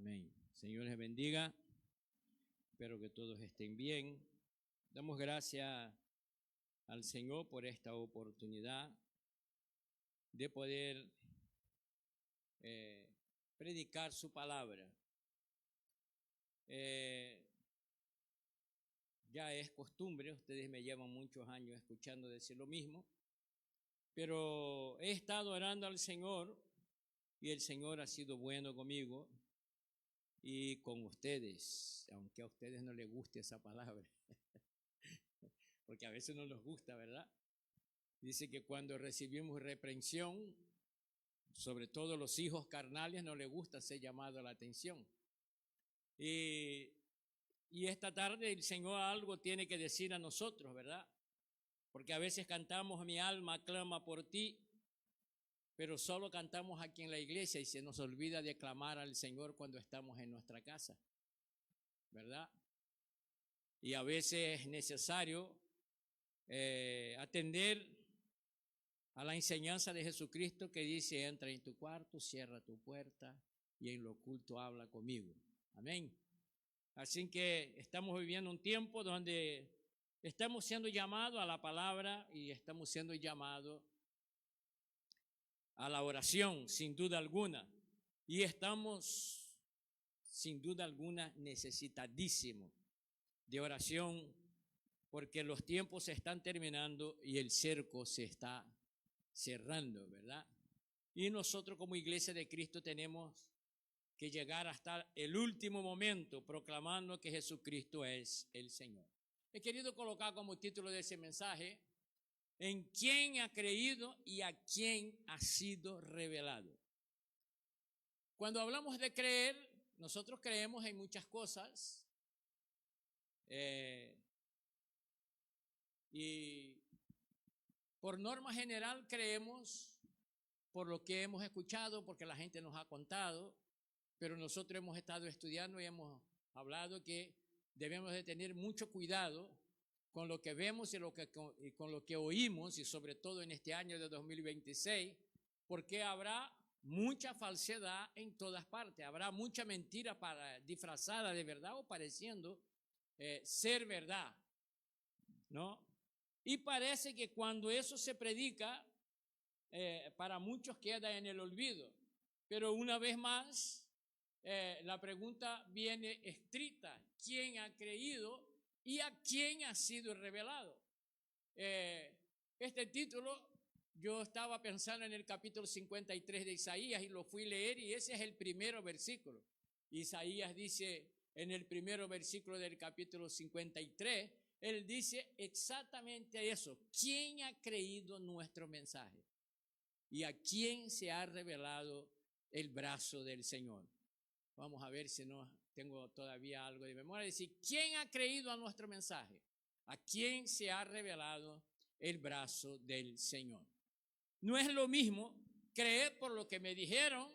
Amén. Señor les bendiga. Espero que todos estén bien. Damos gracias al Señor por esta oportunidad de poder predicar su palabra. Ya es costumbre, ustedes me llevan muchos años escuchando decir lo mismo, pero he estado orando al Señor y el Señor ha sido bueno conmigo y con ustedes, aunque a ustedes no les guste esa palabra, porque a veces no nos gusta, ¿verdad? Dice que cuando recibimos reprensión, sobre todo los hijos carnales, no les gusta ser llamado la atención. Y esta tarde el Señor algo tiene que decir a nosotros, ¿verdad? Porque a veces cantamos "Mi alma clama por ti", pero solo cantamos aquí en la iglesia y se nos olvida de clamar al Señor cuando estamos en nuestra casa, ¿verdad? Y a veces es necesario atender a la enseñanza de Jesucristo que dice: entra en tu cuarto, cierra tu puerta y en lo oculto habla conmigo. Amén. Así que estamos viviendo un tiempo donde estamos siendo llamados a la palabra y estamos siendo llamados a la oración, sin duda alguna. Y estamos, sin duda alguna, necesitadísimos de oración, porque los tiempos se están terminando y el cerco se está cerrando, ¿verdad? Y nosotros como Iglesia de Cristo tenemos que llegar hasta el último momento proclamando que Jesucristo es el Señor. He querido colocar como título de ese mensaje: ¿en quién ha creído y a quién ha sido revelado? Cuando hablamos de creer, nosotros creemos en muchas cosas y por norma general creemos por lo que hemos escuchado, porque la gente nos ha contado, pero nosotros hemos estado estudiando y hemos hablado que debemos de tener mucho cuidado con lo que vemos y con lo que oímos, y sobre todo en este año de 2026, porque habrá mucha falsedad en todas partes, habrá mucha mentira disfrazada de verdad o pareciendo ser verdad, ¿no? Y parece que cuando eso se predica, para muchos queda en el olvido, pero una vez más, la pregunta viene estricta: ¿quién ha creído y a quién ha sido revelado? Este título, yo estaba pensando en el capítulo 53 de Isaías y lo fui a leer, y ese es el primero versículo. Isaías dice en el primero versículo del capítulo 53, él dice exactamente eso: ¿quién ha creído nuestro mensaje y a quién se ha revelado el brazo del Señor? Vamos a ver si no tengo todavía algo de memoria. Decir, ¿quién ha creído a nuestro mensaje? ¿A quién se ha revelado el brazo del Señor? No es lo mismo creer por lo que me dijeron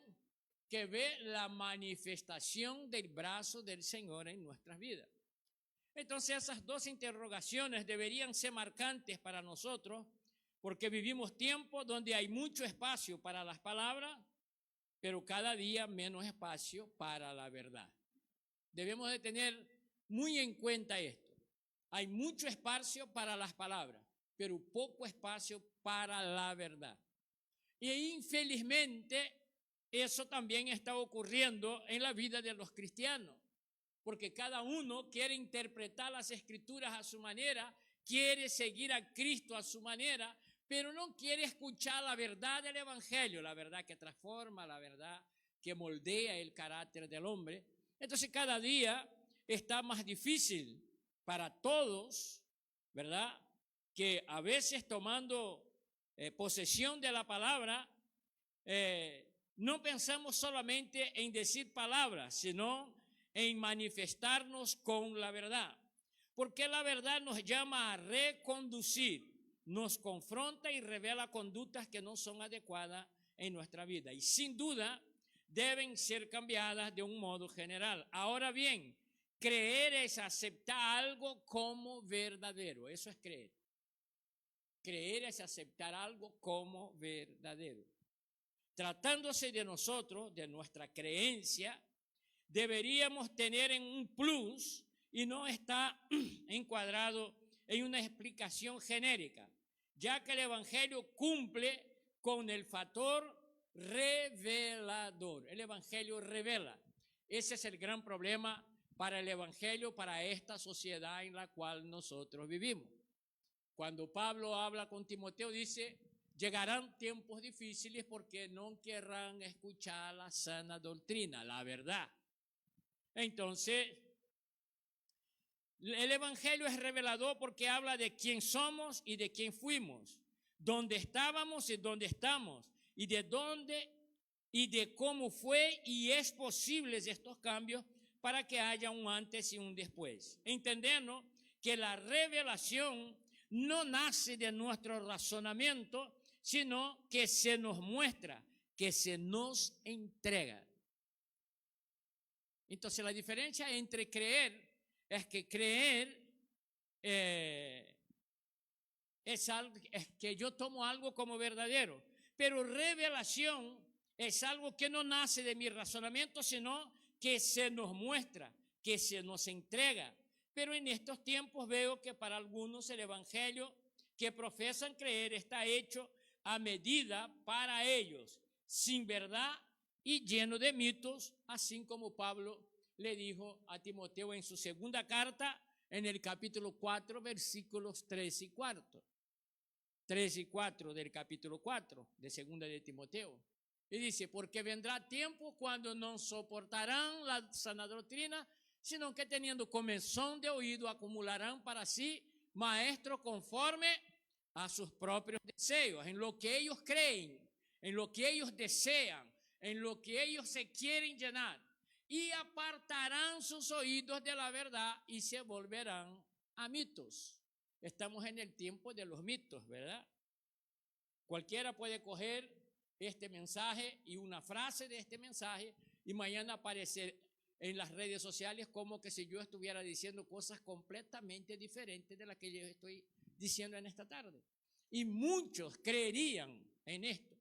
que ver la manifestación del brazo del Señor en nuestras vidas. Entonces esas dos interrogaciones deberían ser marcantes para nosotros, porque vivimos tiempos donde hay mucho espacio para las palabras, pero cada día menos espacio para la verdad. Debemos de tener muy en cuenta esto. Hay mucho espacio para las palabras, pero poco espacio para la verdad. Y infelizmente eso también está ocurriendo en la vida de los cristianos, porque cada uno quiere interpretar las escrituras a su manera, quiere seguir a Cristo a su manera, pero no quiere escuchar la verdad del evangelio, la verdad que transforma, la verdad que moldea el carácter del hombre. Entonces cada día está más difícil para todos, ¿verdad? Que a veces tomando posesión de la palabra, no pensamos solamente en decir palabras, sino en manifestarnos con la verdad. Porque la verdad nos llama a reconducir, nos confronta y revela conductas que no son adecuadas en nuestra vida. Y sin duda deben ser cambiadas de un modo general. Ahora bien, creer es aceptar algo como verdadero. Eso es creer. Creer es aceptar algo como verdadero. Tratándose de nosotros, de nuestra creencia, deberíamos tener en un plus y no está encuadrado en una explicación genérica, ya que el Evangelio cumple con el factor revelador. El Evangelio revela. Ese es el gran problema para el Evangelio, para esta sociedad en la cual nosotros vivimos. Cuando Pablo habla con Timoteo, dice: llegarán tiempos difíciles porque no querrán escuchar la sana doctrina, la verdad. Entonces, el Evangelio es revelador porque habla de quién somos y de quién fuimos, dónde estábamos y dónde estamos, y de dónde y de cómo fue y es posibles estos cambios para que haya un antes y un después. Entendiendo que la revelación no nace de nuestro razonamiento, sino que se nos muestra, que se nos entrega. Entonces la diferencia entre creer es que creer es que yo tomo algo como verdadero, pero revelación es algo que no nace de mi razonamiento, sino que se nos muestra, que se nos entrega. Pero en estos tiempos veo que para algunos el evangelio que profesan creer está hecho a medida para ellos, sin verdad y lleno de mitos, así como Pablo le dijo a Timoteo en su segunda carta, en el capítulo 4, versículos 3 y 4. 3 y 4 del capítulo 4 de segunda de Timoteo. Y dice: porque vendrá tiempo cuando no soportarán la sana doctrina, sino que teniendo comezón de oído acumularán para sí maestros conforme a sus propios deseos, en lo que ellos creen, en lo que ellos desean, en lo que ellos se quieren llenar, y apartarán sus oídos de la verdad y se volverán a mitos. Estamos en el tiempo de los mitos, ¿verdad? Cualquiera puede coger este mensaje y una frase de este mensaje y mañana aparecer en las redes sociales como que si yo estuviera diciendo cosas completamente diferentes de las que yo estoy diciendo en esta tarde. Y muchos creerían en esto,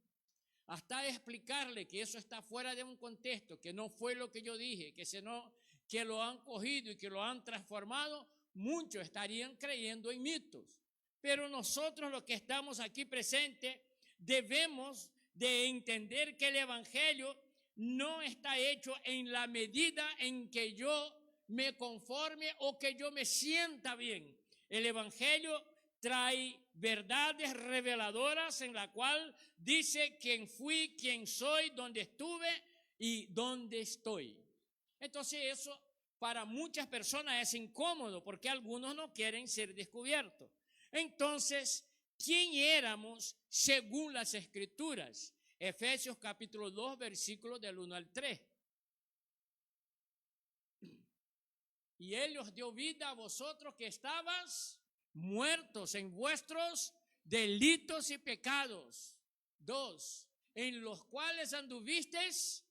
hasta explicarle que eso está fuera de un contexto, que no fue lo que yo dije, que lo han cogido y que lo han transformado. Muchos estarían creyendo en mitos. Pero nosotros los que estamos aquí presentes debemos de entender que el evangelio no está hecho en la medida en que yo me conforme o que yo me sienta bien. El evangelio trae verdades reveladoras en la cual dice quién fui, quién soy, dónde estuve y dónde estoy. Entonces eso para muchas personas es incómodo porque algunos no quieren ser descubiertos. Entonces, ¿quién éramos según las Escrituras? Efesios capítulo 2, versículos del 1 al 3. Y Él os dio vida a vosotros que estabas muertos en vuestros delitos y pecados. 2. En los cuales anduvisteis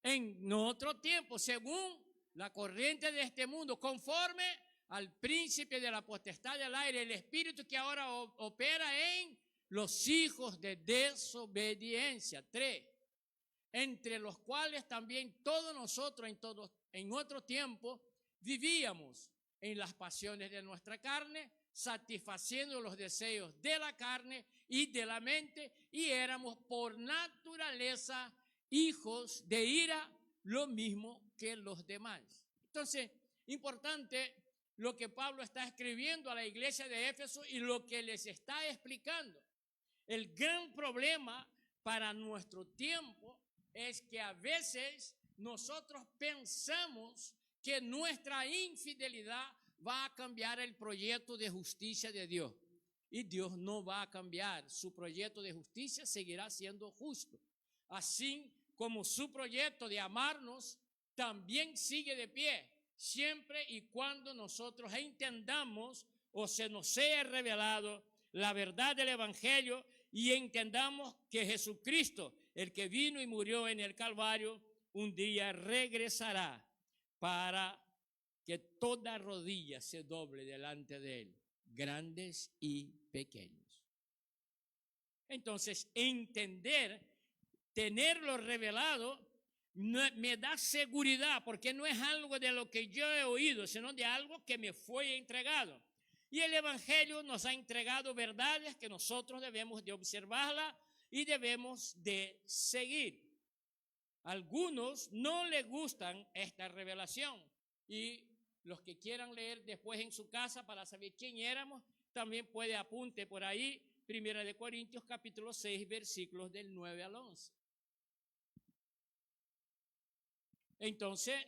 en otro tiempo, según la corriente de este mundo, conforme al príncipe de la potestad del aire, el espíritu que ahora opera en los hijos de desobediencia. 3. Entre los cuales también todos nosotros en otro tiempo vivíamos en las pasiones de nuestra carne, satisfaciendo los deseos de la carne y de la mente, y éramos por naturaleza hijos de ira, lo mismo que los demás. Entonces, importante lo que Pablo está escribiendo a la iglesia de Éfeso y lo que les está explicando. El gran problema para nuestro tiempo es que a veces nosotros pensamos que nuestra infidelidad va a cambiar el proyecto de justicia de Dios. Y Dios no va a cambiar. Su proyecto de justicia seguirá siendo justo. Así como su proyecto de amarnos también sigue de pie, siempre y cuando nosotros entendamos o se nos sea revelado la verdad del evangelio y entendamos que Jesucristo, el que vino y murió en el Calvario, un día regresará para que toda rodilla se doble delante de Él, grandes y pequeños. Entonces, entender, tenerlo revelado, me da seguridad, porque no es algo de lo que yo he oído, sino de algo que me fue entregado. Y el Evangelio nos ha entregado verdades que nosotros debemos de observarla y debemos de seguir. A algunos no les gustan esta revelación, y los que quieran leer después en su casa para saber quién éramos, también puede apunte por ahí, 1 Corintios capítulo 6, versículos del 9 al 11. Entonces,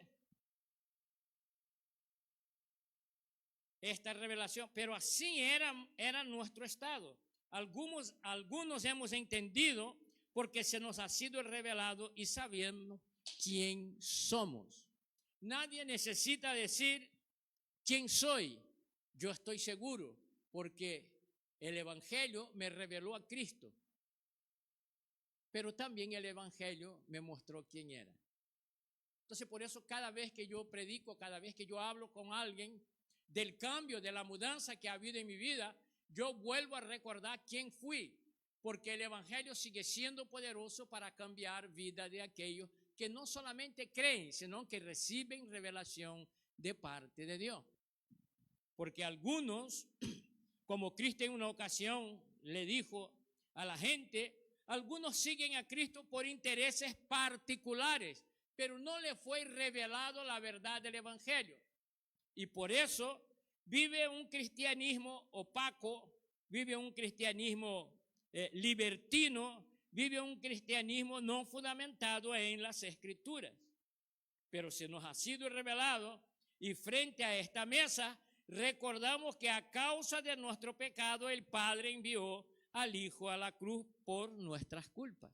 esta revelación, pero así era nuestro estado. Algunos hemos entendido porque se nos ha sido revelado y sabiendo quién somos. Nadie necesita decir quién soy. Yo estoy seguro porque el Evangelio me reveló a Cristo, pero también el Evangelio me mostró quién era. Entonces, por eso cada vez que yo predico, cada vez que yo hablo con alguien del cambio, de la mudanza que ha habido en mi vida, yo vuelvo a recordar quién fui, porque el Evangelio sigue siendo poderoso para cambiar vida de aquellos que no solamente creen, sino que reciben revelación de parte de Dios. Porque algunos, como Cristo en una ocasión le dijo a la gente, algunos siguen a Cristo por intereses particulares, pero no le fue revelado la verdad del Evangelio. Y por eso vive un cristianismo opaco, vive un cristianismo libertino, vive un cristianismo no fundamentado en las Escrituras. Pero se nos ha sido revelado, y frente a esta mesa recordamos que a causa de nuestro pecado el Padre envió al Hijo a la cruz por nuestras culpas.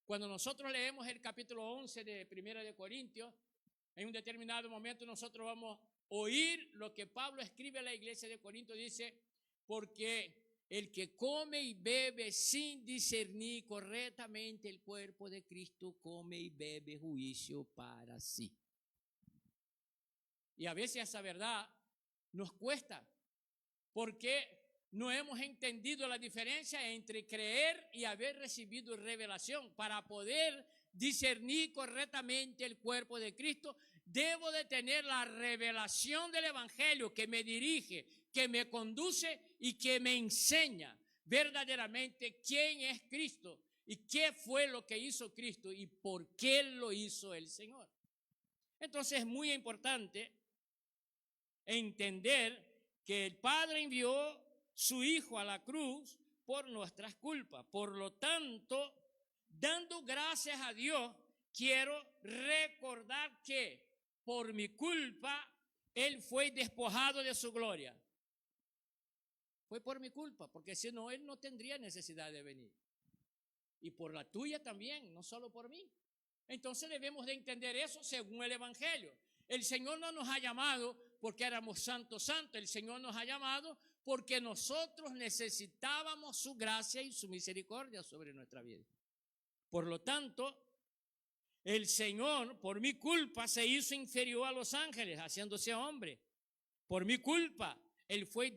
Cuando nosotros leemos el capítulo 11 de 1 Corintios, en un determinado momento nosotros vamos a oír lo que Pablo escribe a la iglesia de Corinto. Dice, porque el que come y bebe sin discernir correctamente el cuerpo de Cristo, come y bebe juicio para sí. Y a veces esa verdad nos cuesta, porque no hemos entendido la diferencia entre creer y haber recibido revelación. Para poder discernir correctamente el cuerpo de Cristo, debo de tener la revelación del Evangelio que me dirige, que me conduce y que me enseña verdaderamente quién es Cristo y qué fue lo que hizo Cristo y por qué lo hizo el Señor. Entonces es muy importante entender que el Padre envió su Hijo a la cruz por nuestras culpas. Por lo tanto, dando gracias a Dios, quiero recordar que por mi culpa Él fue despojado de su gloria. Fue por mi culpa, porque si no, Él no tendría necesidad de venir. Y por la tuya también, no solo por mí. Entonces debemos de entender eso según el Evangelio. El Señor no nos ha llamado porque éramos santos. El Señor nos ha llamado porque nosotros necesitábamos su gracia y su misericordia sobre nuestra vida. Por lo tanto, el Señor, por mi culpa, se hizo inferior a los ángeles, haciéndose hombre. Por mi culpa, Él fue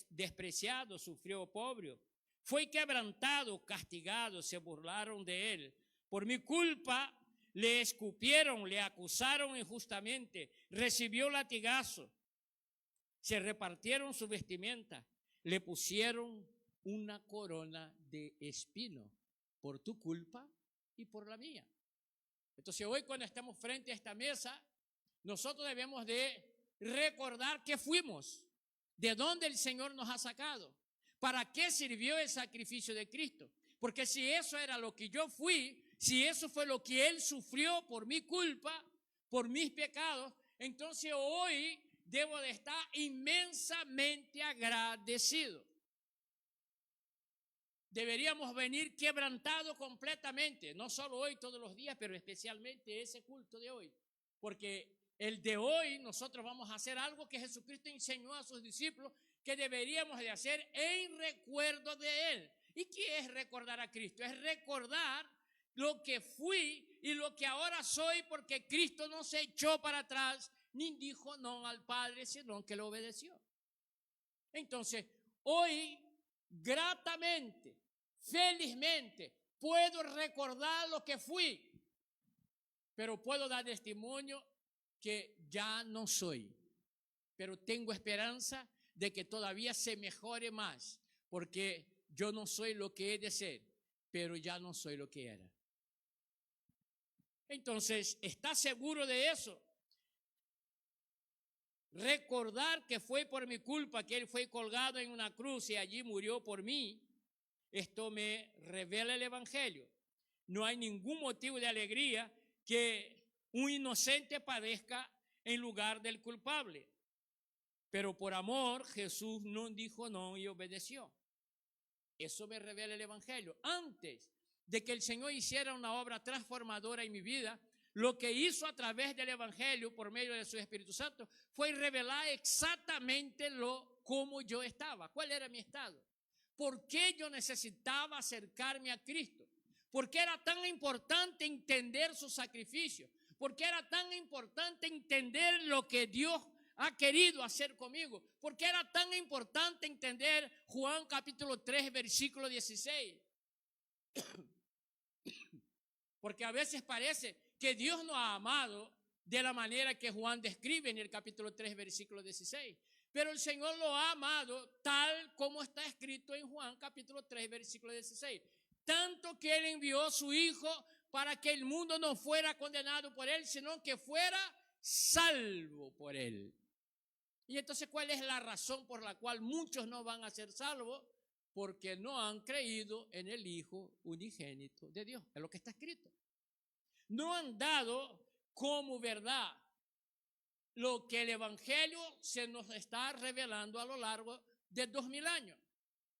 despreciado, sufrió opobrio. Fue quebrantado, castigado, se burlaron de Él. Por mi culpa, le escupieron, le acusaron injustamente, recibió latigazo. Se repartieron su vestimenta, le pusieron una corona de espino por tu culpa y por la mía. Entonces hoy, cuando estamos frente a esta mesa, nosotros debemos de recordar qué fuimos, de dónde el Señor nos ha sacado, para qué sirvió el sacrificio de Cristo. Porque si eso era lo que yo fui, si eso fue lo que Él sufrió por mi culpa, por mis pecados, entonces hoy debo de estar inmensamente agradecido. Deberíamos venir quebrantados completamente, no solo hoy, todos los días, pero especialmente ese culto de hoy. Porque el de hoy nosotros vamos a hacer algo que Jesucristo enseñó a sus discípulos que deberíamos de hacer en recuerdo de Él. ¿Y qué es recordar a Cristo? Es recordar lo que fui y lo que ahora soy, porque Cristo no se echó para atrás ni dijo no al Padre, sino que lo obedeció. Entonces, hoy, gratamente, felizmente, puedo recordar lo que fui. pero puedo dar testimonio que ya no soy. Pero tengo esperanza de que todavía se mejore más, porque yo no soy lo que he de ser, pero ya no soy lo que era. Entonces, ¿estás seguro de eso? Recordar que fue por mi culpa que Él fue colgado en una cruz y allí murió por mí, esto me revela el Evangelio. No hay ningún motivo de alegría que un inocente padezca en lugar del culpable. Pero por amor Jesús no dijo no y obedeció. Eso me revela el Evangelio. Antes de que el Señor hiciera una obra transformadora en mi vida, lo que hizo a través del Evangelio por medio de su Espíritu Santo fue revelar exactamente cómo yo estaba, cuál era mi estado, por qué yo necesitaba acercarme a Cristo, por qué era tan importante entender su sacrificio, por qué era tan importante entender lo que Dios ha querido hacer conmigo, por qué era tan importante entender Juan capítulo 3 versículo 16. Porque a veces parece que Dios nos ha amado de la manera que Juan describe en el capítulo 3, versículo 16. Pero el Señor lo ha amado tal como está escrito en Juan capítulo 3, versículo 16. Tanto que Él envió a su Hijo para que el mundo no fuera condenado por Él, sino que fuera salvo por Él. Y entonces, ¿cuál es la razón por la cual muchos no van a ser salvos? Porque no han creído en el Hijo unigénito de Dios. Es lo que está escrito. No han dado como verdad lo que el Evangelio se nos está revelando a lo largo de 2000 años.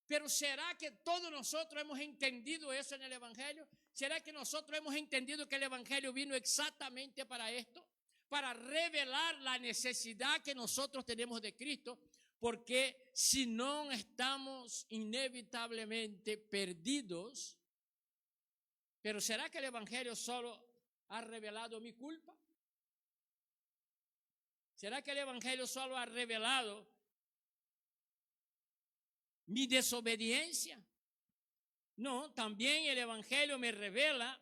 Pero ¿será que todos nosotros hemos entendido eso en el Evangelio? ¿Será que nosotros hemos entendido que el Evangelio vino exactamente para esto? Para revelar la necesidad que nosotros tenemos de Cristo, porque si no estamos inevitablemente perdidos. Pero ¿será que el Evangelio solo ha revelado mi culpa? ¿Será que el Evangelio solo ha revelado mi desobediencia? No, también el Evangelio me revela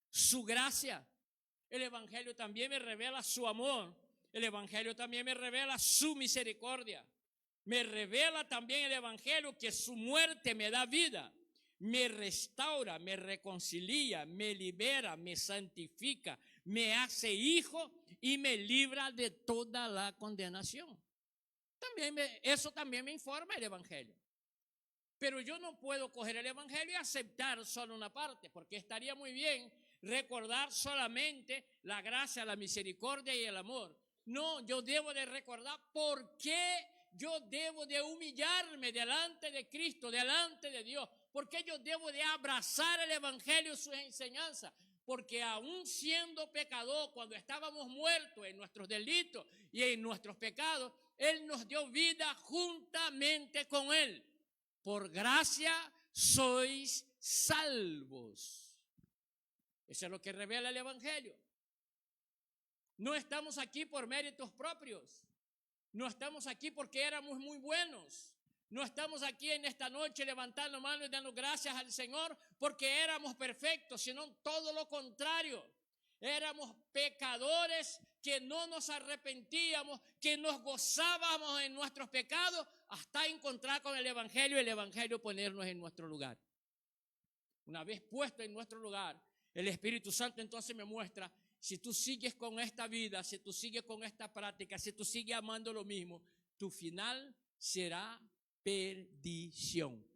su gracia. El Evangelio también me revela su amor. El Evangelio también me revela su misericordia. Me revela también el Evangelio que su muerte me da vida. Me restaura, me reconcilia, me libera, me santifica, me hace hijo y me libra de toda la condenación. Eso también me informa el Evangelio. Pero yo no puedo coger el Evangelio y aceptar solo una parte, porque estaría muy bien recordar solamente la gracia, la misericordia y el amor. No, yo debo de recordar por qué yo debo de humillarme delante de Cristo, delante de Dios. ¿Por qué yo debo de abrazar el Evangelio y sus enseñanzas? Porque aún siendo pecador, cuando estábamos muertos en nuestros delitos y en nuestros pecados, Él nos dio vida juntamente con Él. Por gracia sois salvos. Eso es lo que revela el Evangelio. No estamos aquí por méritos propios. No estamos aquí porque éramos muy buenos. No estamos aquí en esta noche levantando manos y dando gracias al Señor porque éramos perfectos, sino todo lo contrario. Éramos pecadores que no nos arrepentíamos, que nos gozábamos en nuestros pecados hasta encontrar con el Evangelio ponernos en nuestro lugar. Una vez puesto en nuestro lugar, el Espíritu Santo entonces me muestra, si tú sigues con esta vida, si tú sigues con esta práctica, si tú sigues amando lo mismo, tu final será perdición.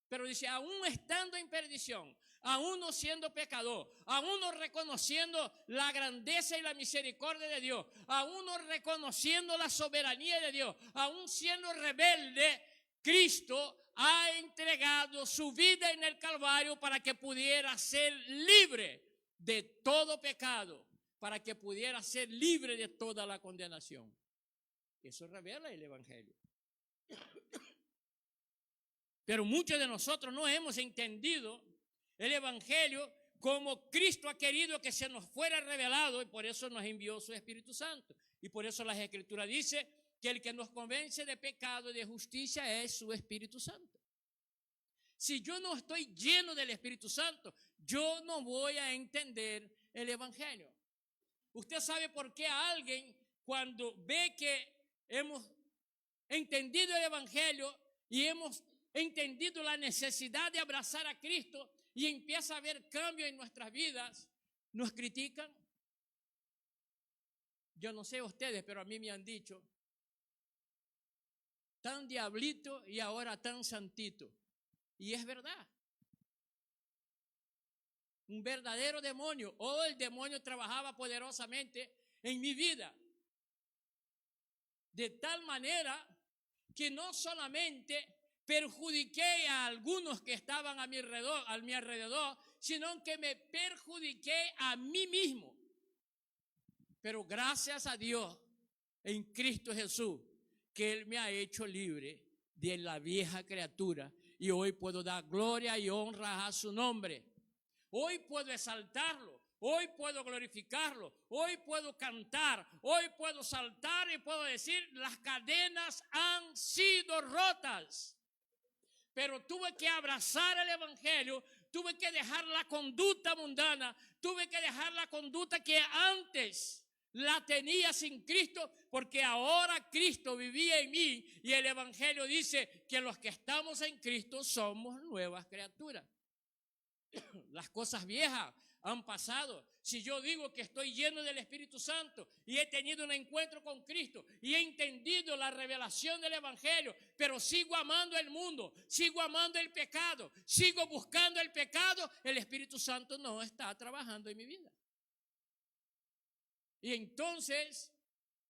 Pero dice, aún estando en perdición, aún no siendo pecador, aún no reconociendo la grandeza y la misericordia de Dios, aún no reconociendo la soberanía de Dios, aún siendo rebelde, Cristo ha entregado su vida en el Calvario para que pudiera ser libre de todo pecado, para que pudiera ser libre de toda la condenación. Eso revela el Evangelio. Pero muchos de nosotros no hemos entendido el Evangelio como Cristo ha querido que se nos fuera revelado, y por eso nos envió su Espíritu Santo. Y por eso las Escrituras dicen que el que nos convence de pecado y de justicia es su Espíritu Santo. Si yo no estoy lleno del Espíritu Santo, yo no voy a entender el evangelio. Usted sabe por qué a alguien, cuando ve que hemos entendido el evangelio y hemos entendido la necesidad de abrazar a Cristo y empieza a haber cambio en nuestras vidas, nos critican. Yo no sé ustedes, pero a mí me han dicho, tan diablito y ahora tan santito. Y es verdad. Un verdadero demonio. Oh, el demonio trabajaba poderosamente en mi vida. De tal manera que no solamente perjudiqué a algunos que estaban a mi alrededor, sino que me perjudiqué a mí mismo. Pero gracias a Dios en Cristo Jesús, que Él me ha hecho libre de la vieja criatura y hoy puedo dar gloria y honra a su nombre. Hoy puedo exaltarlo, hoy puedo glorificarlo, hoy puedo cantar, hoy puedo saltar y puedo decir, las cadenas han sido rotas. Pero tuve que abrazar el evangelio, tuve que dejar la conducta mundana, tuve que dejar la conducta que antes la tenía sin Cristo, porque ahora Cristo vivía en mí y el evangelio dice que los que estamos en Cristo somos nuevas criaturas. Las cosas viejas han pasado. Si yo digo que estoy lleno del Espíritu Santo y he tenido un encuentro con Cristo y he entendido la revelación del evangelio, pero sigo amando el mundo, sigo amando el pecado, sigo buscando el pecado, el Espíritu Santo no está trabajando en mi vida. Y entonces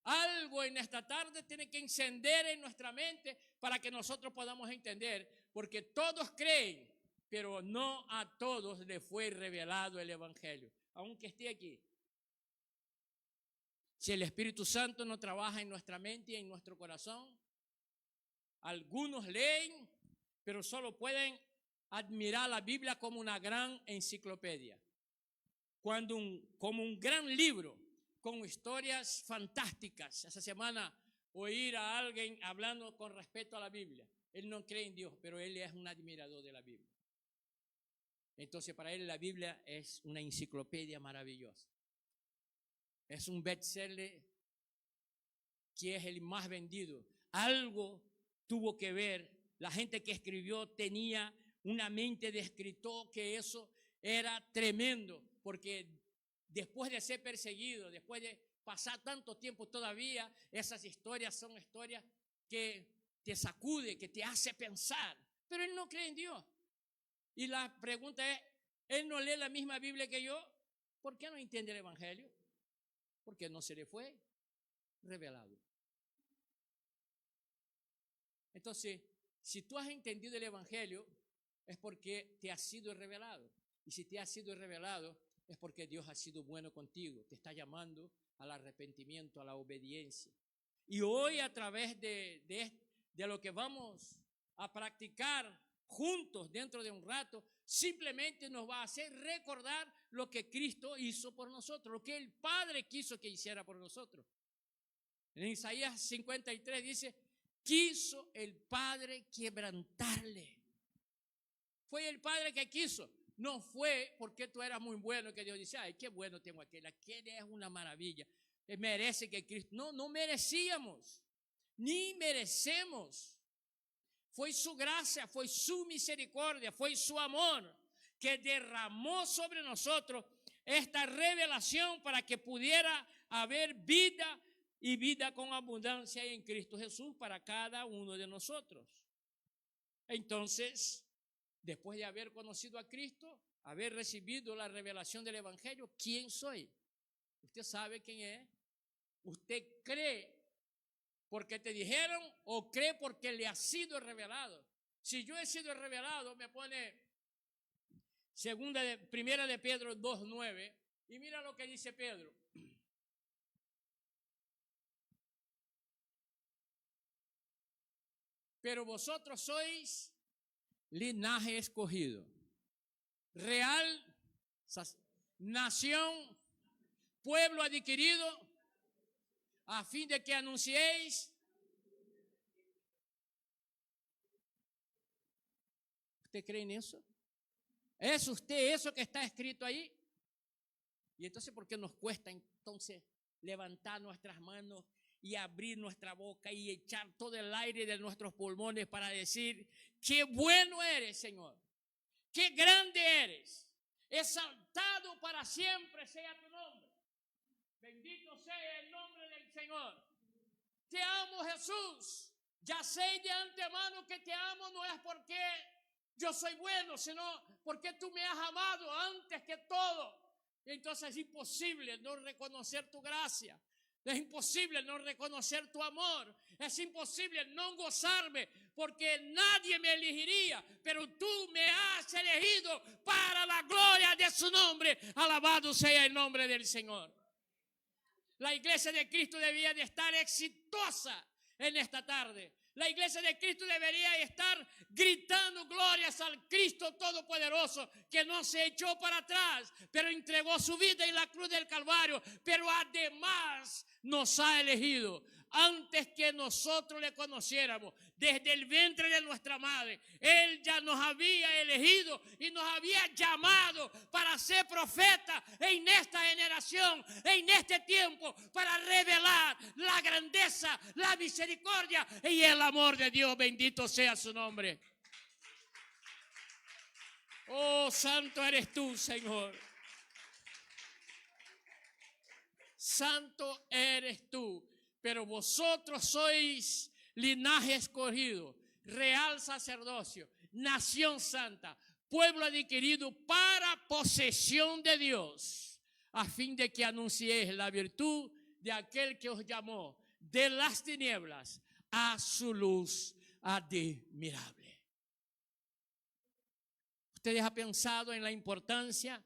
algo en esta tarde tiene que encender en nuestra mente para que nosotros podamos entender, porque todos creen, pero no a todos les fue revelado el evangelio, aunque esté aquí. Si el Espíritu Santo no trabaja en nuestra mente y en nuestro corazón, algunos leen, pero solo pueden admirar la Biblia como una gran enciclopedia, como un gran libro con historias fantásticas. Esa semana oír a alguien hablando con respecto a la Biblia. Él no cree en Dios, pero él es un admirador de la Biblia. Entonces para él la Biblia es una enciclopedia maravillosa. Es un bestseller que es el más vendido. Algo tuvo que ver. La gente que escribió tenía una mente de escritor que eso era tremendo, porque después de ser perseguido, después de pasar tanto tiempo todavía, esas historias son historias que te sacude, que te hace pensar. Pero él no cree en Dios. Y la pregunta es, ¿él no lee la misma Biblia que yo? ¿Por qué no entiende el evangelio? Porque no se le fue revelado. Entonces, si tú has entendido el evangelio, es porque te ha sido revelado. Y si te ha sido revelado, es porque Dios ha sido bueno contigo. Te está llamando al arrepentimiento, a la obediencia. Y hoy, a través de lo que vamos a practicar juntos dentro de un rato, simplemente nos va a hacer recordar lo que Cristo hizo por nosotros, lo que el Padre quiso que hiciera por nosotros. En Isaías 53 dice, quiso el Padre quebrantarle. Fue el Padre que quiso. No fue porque tú eras muy bueno que Dios dice, ay, qué bueno tengo aquel es una maravilla. Merece que Cristo. No merecíamos, ni merecemos. Fue su gracia, fue su misericordia, fue su amor que derramó sobre nosotros esta revelación para que pudiera haber vida y vida con abundancia en Cristo Jesús para cada uno de nosotros. Entonces, después de haber conocido a Cristo, haber recibido la revelación del evangelio, ¿quién soy? ¿Usted sabe quién es? ¿Usted cree porque te dijeron o cree porque le ha sido revelado? Si yo he sido revelado, me pone primera de Pedro 2:9 y mira lo que dice Pedro. Pero vosotros sois linaje escogido, real nación, pueblo adquirido, a fin de que anunciéis. ¿Usted cree en eso? ¿Es usted eso que está escrito ahí? Y entonces, ¿por qué nos cuesta entonces levantar nuestras manos y abrir nuestra boca y echar todo el aire de nuestros pulmones para decir, qué bueno eres, Señor, qué grande eres, exaltado para siempre sea tu nombre, bendito sea el nombre del Señor. Te amo, Jesús. Ya sé de antemano que te amo, no es porque yo soy bueno, sino porque tú me has amado antes que todo. Y entonces es imposible no reconocer tu gracia. Es imposible no reconocer tu amor. Es imposible no gozarme porque nadie me elegiría. Pero tú me has elegido para la gloria de su nombre. Alabado sea el nombre del Señor. La iglesia de Cristo debía de estar exitosa en esta tarde. La iglesia de Cristo debería estar gritando glorias al Cristo Todopoderoso, que no se echó para atrás, pero entregó su vida en la cruz del Calvario, pero además nos ha elegido. Antes que nosotros le conociéramos, desde el vientre de nuestra madre, Él ya nos había elegido y nos había llamado para ser profetas en esta generación, en este tiempo, para revelar la grandeza, la misericordia y el amor de Dios. Bendito sea su nombre. Oh, santo eres tú, Señor. Santo eres tú. Pero vosotros sois linaje escogido, real sacerdocio, nación santa, pueblo adquirido para posesión de Dios, a fin de que anunciéis la virtud de aquel que os llamó de las tinieblas a su luz admirable. ¿Ustedes han pensado en la importancia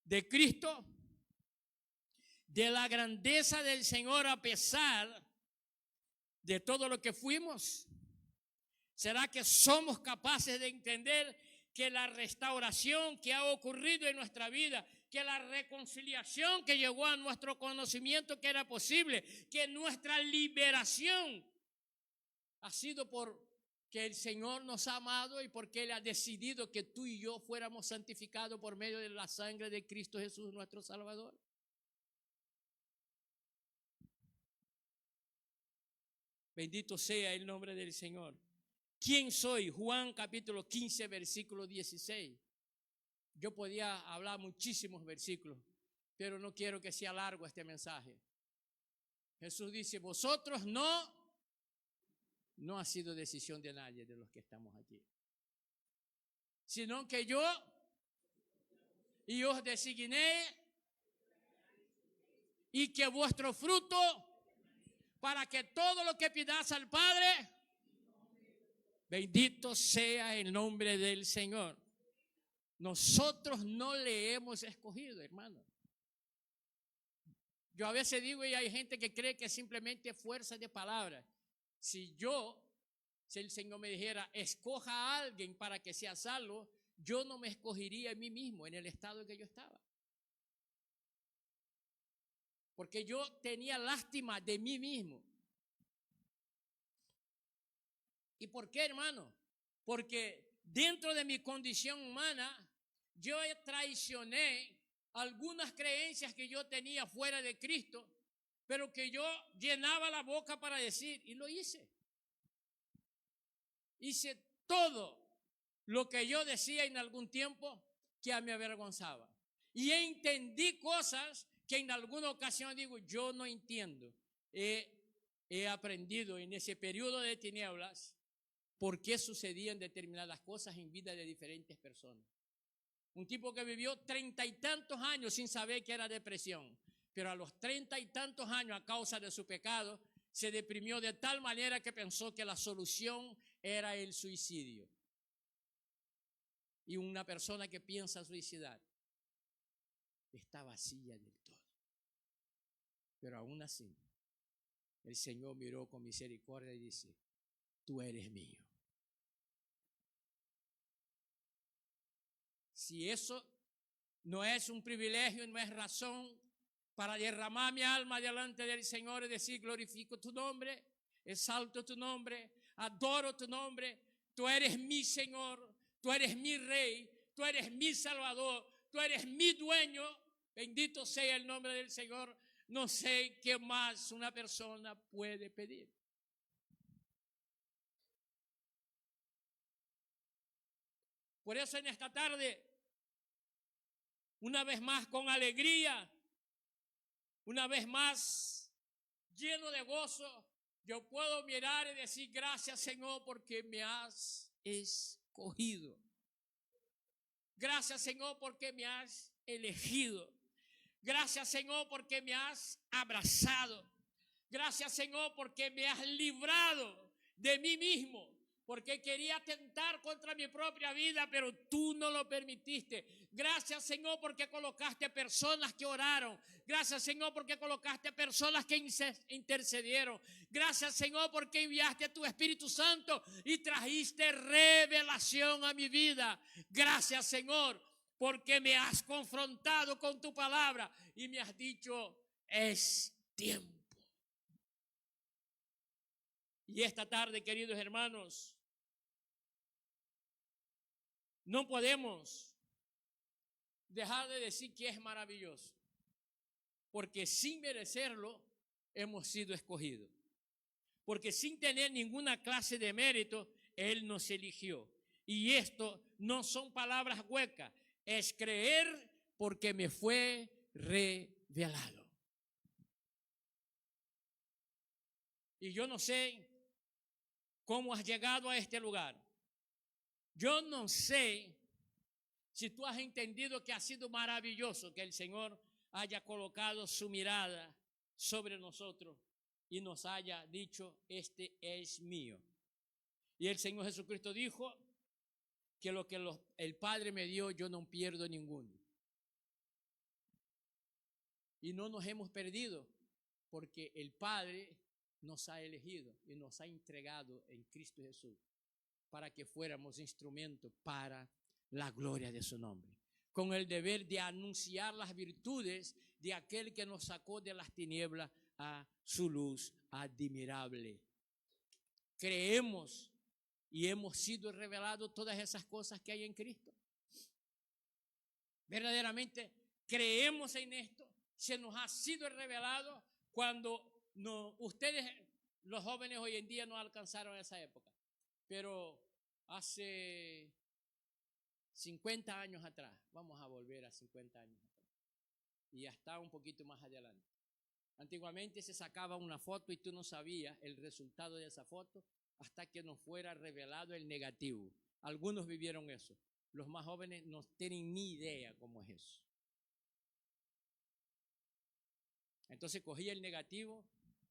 de Cristo? De la grandeza del Señor a pesar de todo lo que fuimos. ¿Será que somos capaces de entender que la restauración que ha ocurrido en nuestra vida, que la reconciliación que llegó a nuestro conocimiento que era posible, que nuestra liberación ha sido porque el Señor nos ha amado y porque Él ha decidido que tú y yo fuéramos santificados por medio de la sangre de Cristo Jesús, nuestro Salvador? Bendito sea el nombre del Señor. ¿Quién soy? Juan capítulo 15, versículo 16. Yo podía hablar muchísimos versículos, pero no quiero que sea largo este mensaje. Jesús dice, vosotros no ha sido decisión de nadie de los que estamos aquí, sino que yo y os designé y que vuestro fruto, para que todo lo que pidáis al Padre, bendito sea el nombre del Señor. Nosotros no le hemos escogido, hermano. Yo a veces digo, y hay gente que cree que simplemente fuerza de palabras. Si el Señor me dijera, escoja a alguien para que sea salvo, yo no me escogería a mí mismo en el estado en que yo estaba. Porque yo tenía lástima de mí mismo. ¿Y por qué, hermano? Porque dentro de mi condición humana, yo traicioné algunas creencias que yo tenía fuera de Cristo, pero que yo llenaba la boca para decir, y lo hice. Hice todo lo que yo decía en algún tiempo que me avergonzaba. Y entendí cosas que en alguna ocasión digo, yo no entiendo. He aprendido en ese periodo de tinieblas por qué sucedían determinadas cosas en vida de diferentes personas. Un tipo que vivió 30 y tantos años sin saber que era depresión, pero a los 30 y tantos años, a causa de su pecado, se deprimió de tal manera que pensó que la solución era el suicidio. Y una persona que piensa suicidar está vacía del todo. Pero aún así, el Señor miró con misericordia y dice, tú eres mío. Si eso no es un privilegio, no es razón para derramar mi alma delante del Señor y decir, glorifico tu nombre, exalto tu nombre, adoro tu nombre, tú eres mi Señor, tú eres mi Rey, tú eres mi Salvador, tú eres mi dueño, bendito sea el nombre del Señor, no sé qué más una persona puede pedir. Por eso en esta tarde, una vez más con alegría, una vez más lleno de gozo, yo puedo mirar y decir gracias, Señor, porque me has escogido. Gracias, Señor, porque me has elegido. Gracias, Señor, porque me has abrazado. Gracias, Señor, porque me has librado de mí mismo. Porque quería atentar contra mi propia vida, pero tú no lo permitiste. Gracias, Señor, porque colocaste personas que oraron. Gracias, Señor, porque colocaste personas que intercedieron. Gracias, Señor, porque enviaste a tu Espíritu Santo y trajiste revelación a mi vida. Gracias, Señor, porque me has confrontado con tu palabra y me has dicho, es tiempo. Y esta tarde, queridos hermanos, no podemos dejar de decir que es maravilloso, porque sin merecerlo hemos sido escogidos, porque sin tener ninguna clase de mérito, Él nos eligió. Y esto no son palabras huecas, es creer porque me fue revelado. Y yo no sé cómo has llegado a este lugar. Yo no sé si tú has entendido que ha sido maravilloso que el Señor haya colocado su mirada sobre nosotros y nos haya dicho, este es mío. Y el Señor Jesucristo dijo que lo que el Padre me dio, yo no pierdo ninguno. Y no nos hemos perdido porque el Padre nos ha elegido y nos ha entregado en Cristo Jesús para que fuéramos instrumentos para la gloria de su nombre, con el deber de anunciar las virtudes de aquel que nos sacó de las tinieblas a su luz admirable. Creemos y hemos sido revelados todas esas cosas que hay en Cristo. Verdaderamente creemos en esto. Se nos ha sido revelado cuando ustedes, los jóvenes hoy en día, no alcanzaron esa época. Pero hace 50 años atrás, vamos a volver a 50 años atrás, y hasta un poquito más adelante. Antiguamente se sacaba una foto y tú no sabías el resultado de esa foto hasta que nos fuera revelado el negativo. Algunos vivieron eso. Los más jóvenes no tienen ni idea cómo es eso. Entonces cogía el negativo,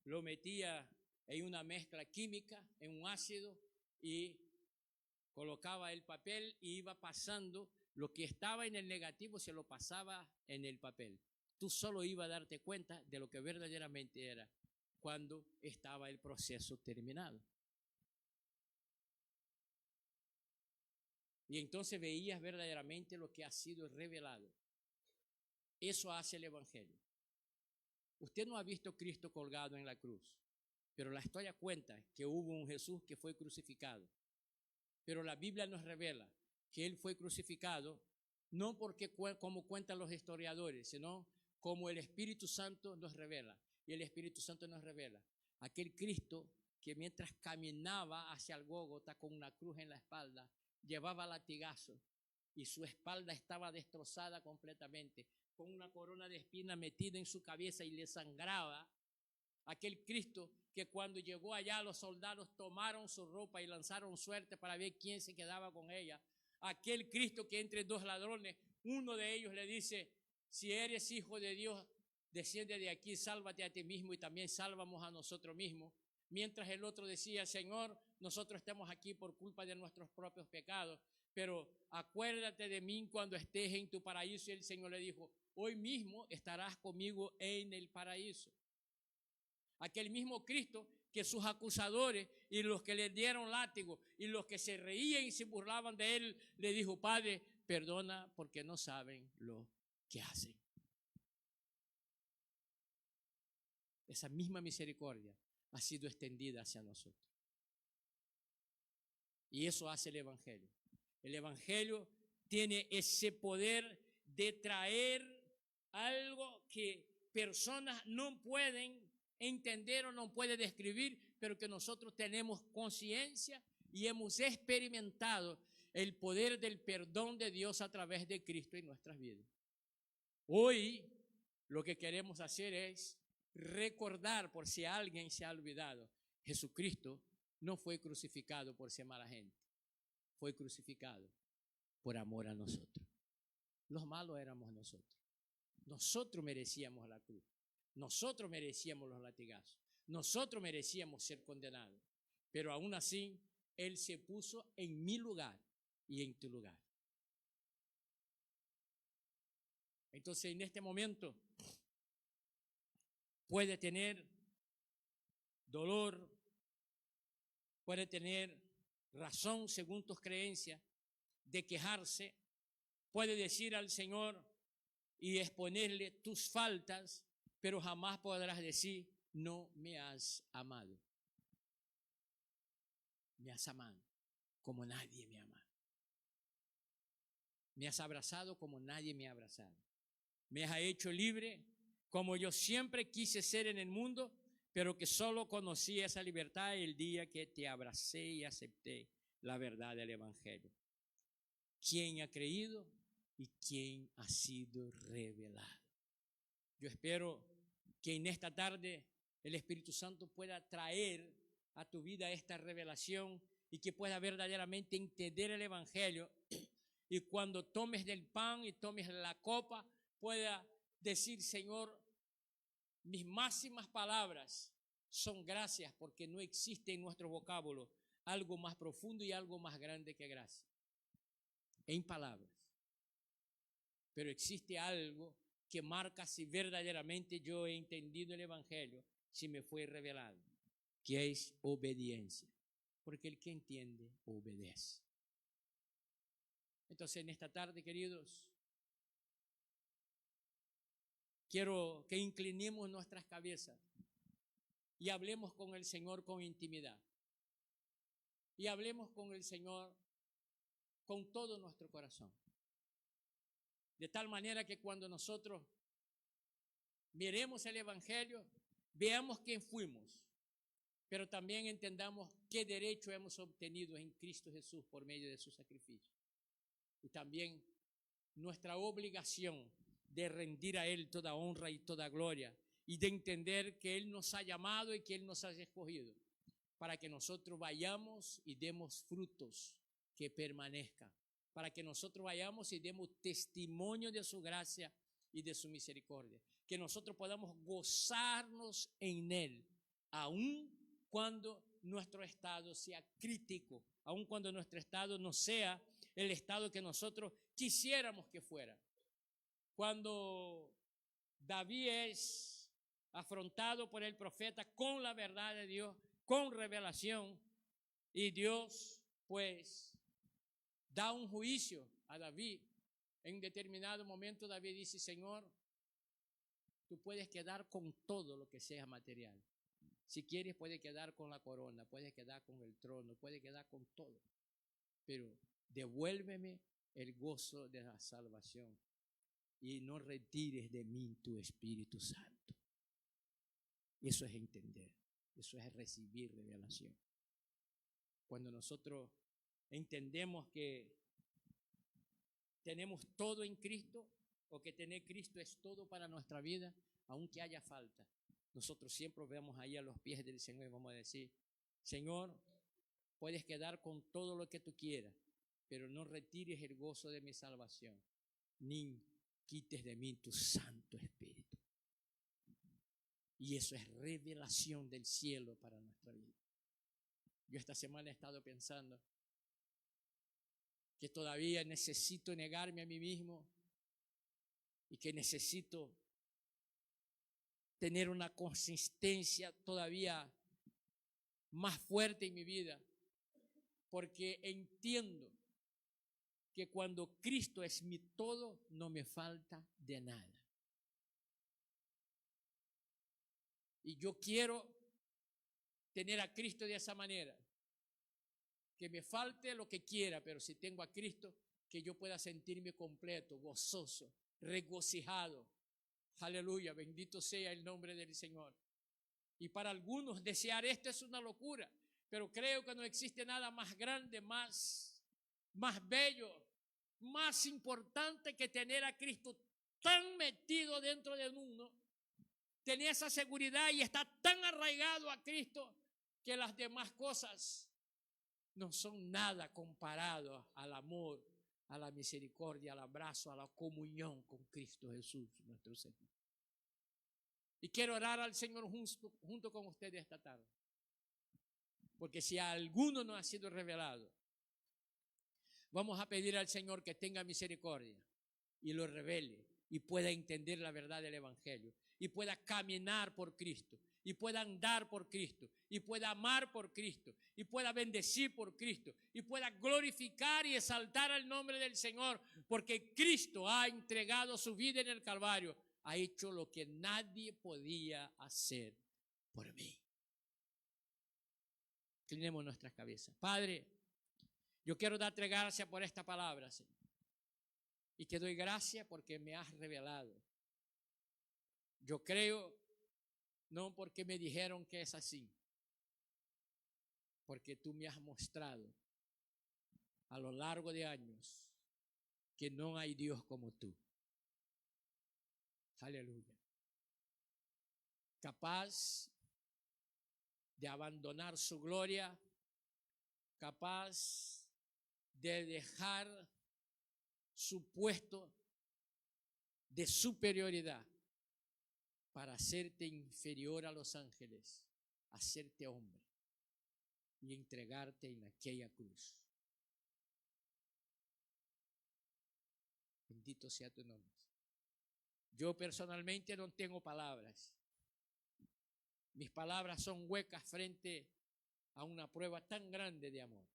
lo metía en una mezcla química, en un ácido, y colocaba el papel y iba pasando lo que estaba en el negativo, se lo pasaba en el papel. Tú solo ibas a darte cuenta de lo que verdaderamente era cuando estaba el proceso terminado. Y entonces veías verdaderamente lo que ha sido revelado. Eso hace el Evangelio. Usted no ha visto a Cristo colgado en la cruz, pero la historia cuenta que hubo un Jesús que fue crucificado. Pero la Biblia nos revela que Él fue crucificado no porque como cuentan los historiadores, sino como el Espíritu Santo nos revela. Y el Espíritu Santo nos revela aquel Cristo que mientras caminaba hacia el Gólgota con una cruz en la espalda, llevaba latigazos y su espalda estaba destrozada completamente, con una corona de espinas metida en su cabeza y le sangraba. Aquel Cristo que cuando llegó allá los soldados tomaron su ropa y lanzaron suerte para ver quién se quedaba con ella. Aquel Cristo que entre dos ladrones, uno de ellos le dice, si eres hijo de Dios, desciende de aquí, sálvate a ti mismo y también sálvamos a nosotros mismos. Mientras el otro decía, Señor, nosotros estamos aquí por culpa de nuestros propios pecados, pero acuérdate de mí cuando estés en tu paraíso. Y el Señor le dijo, hoy mismo estarás conmigo en el paraíso. Aquel mismo Cristo que sus acusadores y los que le dieron látigo y los que se reían y se burlaban de él, le dijo, Padre, perdona porque no saben lo que hacen. Esa misma misericordia ha sido extendida hacia nosotros. Y eso hace el Evangelio. El Evangelio tiene ese poder de traer algo que personas no pueden entender o no pueden describir, pero que nosotros tenemos conciencia y hemos experimentado el poder del perdón de Dios a través de Cristo en nuestras vidas. Hoy lo que queremos hacer es recordar, por si alguien se ha olvidado, Jesucristo no fue crucificado por ser mala gente, fue crucificado por amor a nosotros. Los malos éramos nosotros. Nosotros merecíamos la cruz. Nosotros merecíamos los latigazos. Nosotros merecíamos ser condenados. Pero aún así, Él se puso en mi lugar y en tu lugar. Entonces, en este momento, puede tener dolor, puede tener razón según tus creencias de quejarse, puede decir al Señor y exponerle tus faltas, pero jamás podrás decir, no me has amado. Me has amado como nadie me ha amado. Me has abrazado como nadie me ha abrazado. Me has hecho libre como yo siempre quise ser en el mundo, pero que solo conocí esa libertad el día que te abracé y acepté la verdad del Evangelio. ¿Quién ha creído y quién ha sido revelado? Yo espero que en esta tarde el Espíritu Santo pueda traer a tu vida esta revelación y que pueda verdaderamente entender el Evangelio, y cuando tomes del pan y tomes la copa pueda decir, Señor, mis máximas palabras son gracias, porque no existe en nuestro vocábulo algo más profundo y algo más grande que gracia en palabras, pero existe algo que marca si verdaderamente yo he entendido el Evangelio, si me fue revelado, que es obediencia, porque el que entiende obedece. Entonces, en esta tarde, queridos, quiero que inclinemos nuestras cabezas y hablemos con el Señor con intimidad, y hablemos con el Señor con todo nuestro corazón, de tal manera que cuando nosotros miremos el Evangelio, veamos quién fuimos, pero también entendamos qué derecho hemos obtenido en Cristo Jesús por medio de su sacrificio, y también nuestra obligación de rendir a Él toda honra y toda gloria, y de entender que Él nos ha llamado y que Él nos ha escogido para que nosotros vayamos y demos frutos que permanezcan, para que nosotros vayamos y demos testimonio de su gracia y de su misericordia, que nosotros podamos gozarnos en Él, aun cuando nuestro estado sea crítico, aun cuando nuestro estado no sea el estado que nosotros quisiéramos que fuera. Cuando David es afrontado por el profeta con la verdad de Dios, con revelación, y Dios pues da un juicio a David, en un determinado momento David dice, Señor, tú puedes quedar con todo lo que sea material. Si quieres puedes quedar con la corona, puedes quedar con el trono, puedes quedar con todo, pero devuélveme el gozo de la salvación y no retires de mí tu Espíritu Santo. Eso es entender, eso es recibir revelación. Cuando nosotros entendemos que tenemos todo en Cristo, o que tener Cristo es todo para nuestra vida, aunque haya falta, nosotros siempre vamos ahí a los pies del Señor y vamos a decir, Señor, puedes quedar con todo lo que tú quieras, pero no retires el gozo de mi salvación, ni quites de mí tu Santo Espíritu. Y eso es revelación del cielo para nuestra vida. Yo esta semana he estado pensando que todavía necesito negarme a mí mismo y que necesito tener una consistencia todavía más fuerte en mi vida, porque entiendo que cuando Cristo es mi todo, no me falta de nada. Y yo quiero tener a Cristo de esa manera, que me falte lo que quiera, pero si tengo a Cristo, que yo pueda sentirme completo, gozoso, regocijado. Aleluya, bendito sea el nombre del Señor. Y para algunos desear esto es una locura, pero creo que no existe nada más grande, más bello, más importante que tener a Cristo tan metido dentro de uno, tener esa seguridad y estar tan arraigado a Cristo que las demás cosas no son nada comparado al amor, a la misericordia, al abrazo, a la comunión con Cristo Jesús, nuestro Señor. Y quiero orar al Señor junto con ustedes esta tarde. Porque si a alguno no ha sido revelado, vamos a pedir al Señor que tenga misericordia y lo revele y pueda entender la verdad del Evangelio y pueda caminar por Cristo y pueda andar por Cristo y pueda amar por Cristo y pueda bendecir por Cristo y pueda glorificar y exaltar el nombre del Señor, porque Cristo ha entregado su vida en el Calvario, ha hecho lo que nadie podía hacer por mí. Inclinemos nuestras cabezas. Padre, yo quiero darte gracias por esta palabra, Señor. Y te doy gracias porque me has revelado. Yo creo, no porque me dijeron que es así, porque tú me has mostrado a lo largo de años que no hay Dios como tú. Aleluya. Capaz de abandonar su gloria, capaz de dejar su puesto de superioridad para hacerte inferior a los ángeles, hacerte hombre y entregarte en aquella cruz. Bendito sea tu nombre. Yo personalmente no tengo palabras. Mis palabras son huecas frente a una prueba tan grande de amor.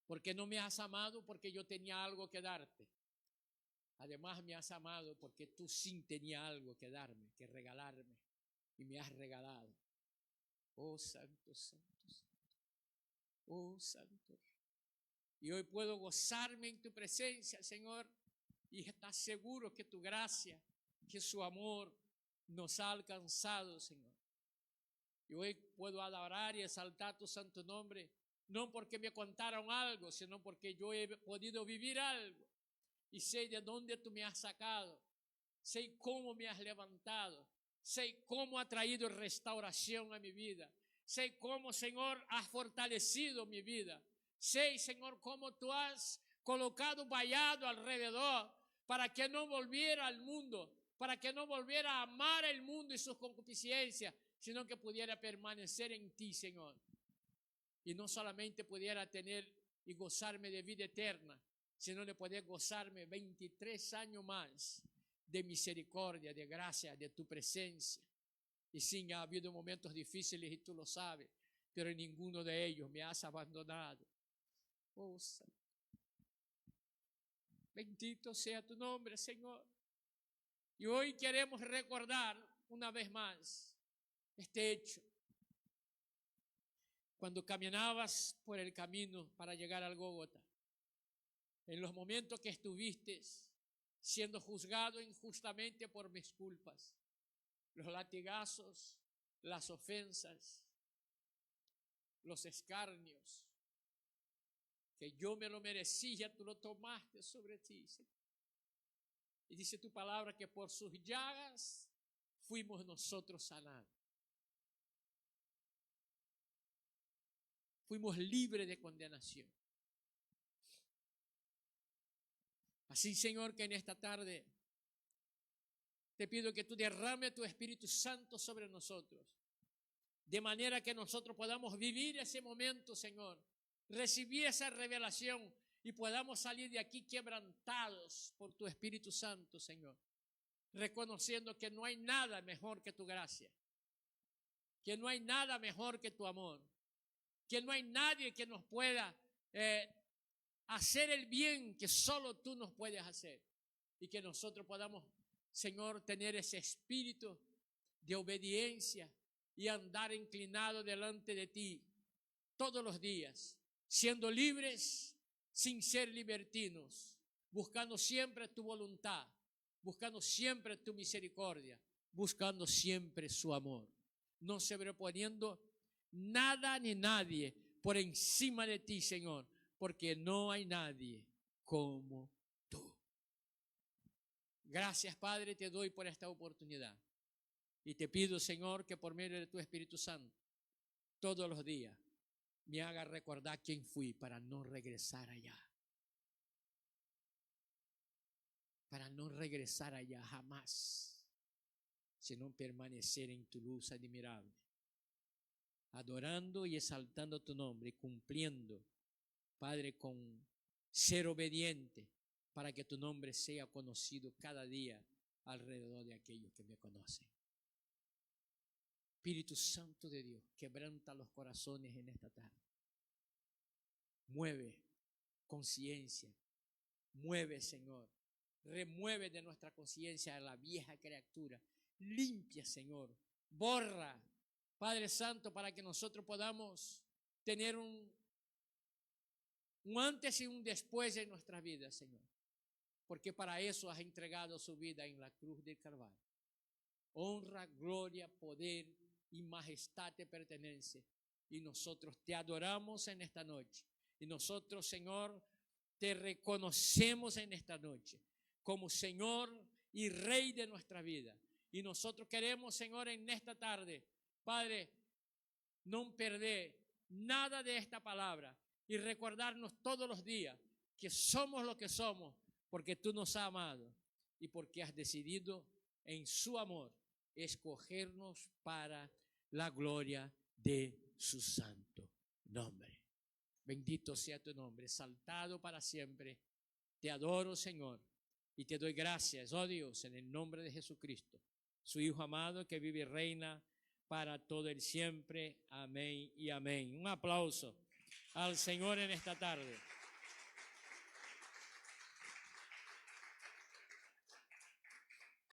Porque no me has amado porque yo tenía algo que darte. Además me has amado porque tú sí tenías algo que darme, que regalarme. Y me has regalado. Oh santo, santo, santo. Oh santo. Y hoy puedo gozarme en tu presencia, Señor. Y estar seguro que tu gracia, que su amor nos ha alcanzado, Señor. Y hoy puedo adorar y exaltar tu santo nombre. No porque me contaron algo, sino porque yo he podido vivir algo. Y sé de dónde tú me has sacado. Sé cómo me has levantado. Sé cómo ha traído restauración a mi vida. Sé cómo, Señor, has fortalecido mi vida. Sé, Señor, cómo tú has colocado vallado alrededor para que no volviera al mundo, para que no volviera a amar el mundo y sus concupiscencias, sino que pudiera permanecer en ti, Señor. Y no solamente pudiera tener y gozarme de vida eterna, sino de poder gozarme 23 años más de misericordia, de gracia, de tu presencia. Y sí, ha habido momentos difíciles y tú lo sabes, pero en ninguno de ellos me has abandonado. Oh, bendito sea tu nombre, Señor. Y hoy queremos recordar una vez más este hecho. Cuando caminabas por el camino para llegar al Gólgota, en los momentos que estuviste siendo juzgado injustamente por mis culpas, los latigazos, las ofensas, los escarnios, que yo me lo merecía, tú lo tomaste sobre ti, Señor. Y dice tu palabra que por sus llagas fuimos nosotros sanados. Fuimos libres de condenación. Así, Señor, que en esta tarde te pido que tú derrames tu Espíritu Santo sobre nosotros, de manera que nosotros podamos vivir ese momento, Señor, recibir esa revelación y podamos salir de aquí quebrantados por tu Espíritu Santo, Señor, reconociendo que no hay nada mejor que tu gracia, que no hay nada mejor que tu amor, que no hay nadie que nos pueda hacer el bien que solo tú nos puedes hacer, y que nosotros podamos, Señor, tener ese espíritu de obediencia y andar inclinado delante de ti todos los días, siendo libres sin ser libertinos, buscando siempre tu voluntad, buscando siempre tu misericordia, buscando siempre su amor, no sobreponiendo nada ni nadie por encima de ti, Señor, porque no hay nadie como tú. Gracias, Padre, te doy por esta oportunidad. Y te pido, Señor, que por medio de tu Espíritu Santo, todos los días, me haga recordar quién fui para no regresar allá. Para no regresar allá jamás, sino permanecer en tu luz admirable, adorando y exaltando tu nombre y cumpliendo, Padre, con ser obediente para que tu nombre sea conocido cada día alrededor de aquellos que me conocen. Espíritu Santo de Dios, quebranta los corazones en esta tarde. Mueve conciencia, mueve, Señor. Remueve de nuestra conciencia a la vieja criatura. Limpia, Señor. Borra, Padre Santo, para que nosotros podamos tener un antes y un después en nuestras vidas, Señor. Porque para eso has entregado su vida en la cruz del Calvario. Honra, gloria, poder y majestad te pertenece. Y nosotros te adoramos en esta noche. Y nosotros, Señor, te reconocemos en esta noche como Señor y Rey de nuestra vida. Y nosotros queremos, Señor, en esta tarde, Padre, no perder nada de esta palabra y recordarnos todos los días que somos lo que somos porque tú nos has amado y porque has decidido en su amor escogernos para la gloria de su santo nombre. Bendito sea tu nombre, exaltado para siempre. Te adoro, Señor, y te doy gracias, oh Dios, en el nombre de Jesucristo, su Hijo amado que vive y reina para todo el siempre. Amén y amén. Un aplauso al Señor en esta tarde.